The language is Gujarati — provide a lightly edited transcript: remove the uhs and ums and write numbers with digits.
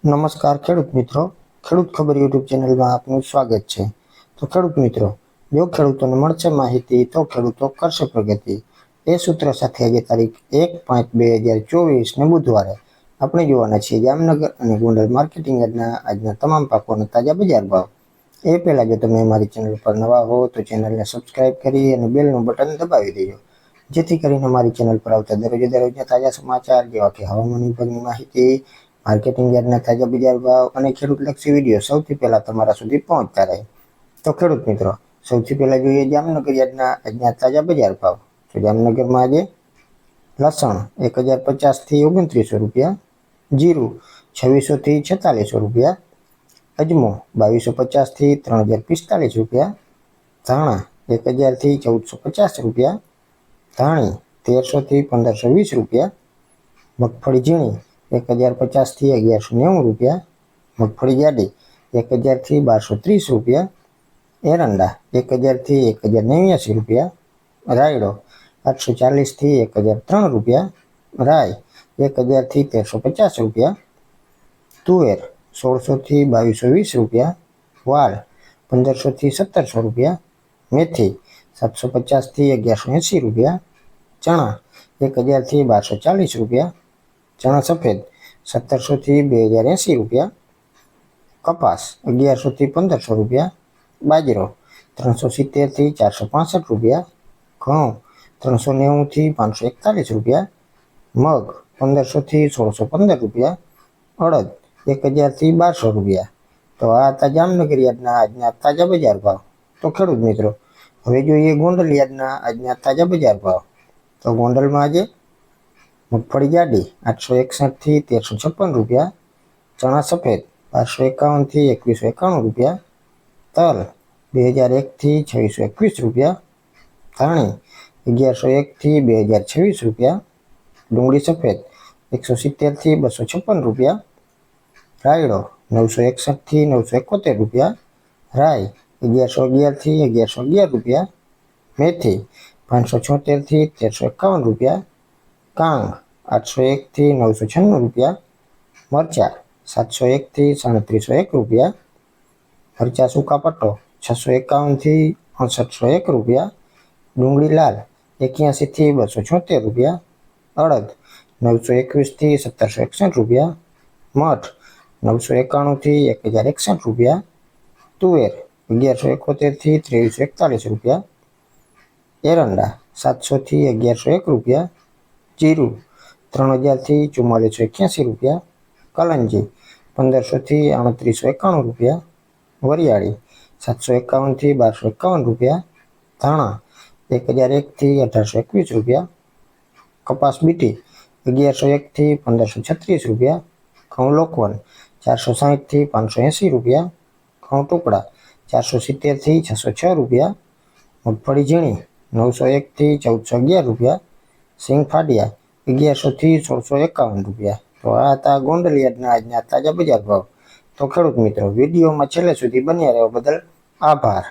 નમસ્કાર ખેડૂત મિત્રો, ખેડૂત ખબર યુટ્યુબ ચેનલમાં આપનું સ્વાગત છે। તો ખેડૂત મિત્રો, જો ખેડૂતોને મળશે માહિતી તો ખેડૂતો કરશે પ્રગતિ। એ સૂત્ર સાથે આજે તારીખ 1/5/2024 બુધવારે આપણે જોવાના છીએ જામનગર અને ગોંડલ માર્કેટિંગ યાર્ડના આજના તમામ પાકોના તાજા બજાર ભાવ। એ પહેલાં જો તમે અમારી ચેનલ પર નવા હો તો ચેનલને સબસ્ક્રાઇબ કરી અને બેલનું બટન દબાવી દેજો, જેથી કરીને અમારી ચેનલ પર આવતા દરરોજના તાજા સમાચાર જેવા કે હવામાન વિભાગની માહિતી, માર્કેટિંગ યાર્ડના તાજા બજાર ભાવ અને ખેડૂતલક્ષી વિડીયો સૌથી પહેલાં તમારા સુધી પહોંચતા રહે। તો ખેડૂત મિત્રો, સૌથી પહેલાં જોઈએ જામનગર યાર્ડના આજના તાજા બજાર ભાવ। તો જામનગરમાં આજે લસણ 1050થી 2900 રૂપિયા, જીરું 2600થી 4600 રૂપિયા, અજમો 2250થી 3045 રૂપિયા, ધાણા 1000થી 1450 રૂપિયા, ધાણી 1300થી 1520 રૂપિયા, મગફળી ઝીણી 1050થી 1190 રૂપિયા, મગફળી જાડી 1000થી 1230 રૂપિયા, એરંડા 1000થી 1089 રૂપિયા, રાયડો 840થી 1003 રૂપિયા, રાઈ 1000થી 1350 રૂપિયા, તુવેર 1600થી 2220 રૂપિયા, વાલ 1500થી 1700 રૂપિયા, મેથી 750થી 1180 રૂપિયા, ચણા 1000થી 1240 રૂપિયા, ચણા સફેદ 1700થી 2080 રૂપિયા, કપાસ 1100થી 1500 રૂપિયા, બાજરો 370થી 465 રૂપિયા, ઘઉં 390થી 541 રૂપિયા, મગ 1500થી 1615 રૂપિયા, અડદ 1000થી 1200 રૂપિયા। તો આ હતા જામનગર યાર્ડના આજના તાજા બજાર ભાવ। તો ખેડૂત મિત્રો, હવે જોઈએ ગોંડલ યાર્ડના આજના તાજા બજાર ભાવ। તો ગોંડલમાં આજે મગફળી જાડી 861થી 1356 રૂપિયા, ચણા સફેદ 1251થી 2191 રૂપિયા, તલ 2001થી 2621 રૂપિયા, ધાણી 1101થી 2026 રૂપિયા, ડુંગળી સફેદ 170થી 256 રૂપિયા, રાયડો 961થી 971 રૂપિયા, રાઈ 1111થી 1111 રૂપિયા, મેથી 576થી 1351 રૂપિયા, કાંગ 801થી 996 રૂપિયા, મરચાં 701થી 3701 રૂપિયા, મરચાં સૂકા પટ્ટો 651થી 6801 રૂપિયા, ડુંગળી લાલ 81થી 276 રૂપિયા, અડદ 921થી 1761 રૂપિયા, મઠ 991થી 1061 રૂપિયા, તુવેર 1171થી 2341 રૂપિયા, એરંડા 700થી 1101 રૂપિયા, જીરું 3000થી 4481 રૂપિયા, કલંજી 1500થી 3891 રૂપિયા, વરિયાળી 751થી 1251 રૂપિયા, ધાણા 1001થી 1821 રૂપિયા, કપાસ બીટી 1101થી 1536 રૂપિયા, ઘઉં લોકવન 460થી 580 રૂપિયા, ઘઉં ટુકડા 470થી 606 રૂપિયા, મગફળી ઝીણી 901થી 1411 રૂપિયા, સિંગ ફાડિયા 1100થી 1651 રૂપિયા। તો આ હતા ગોંડલ યાર્ડના આજના તાજા બજાર ભાવ। તો ખેડૂત મિત્રો, વિડીયોમાં છેલ્લે સુધી બન્યા રહેવા બદલ આભાર।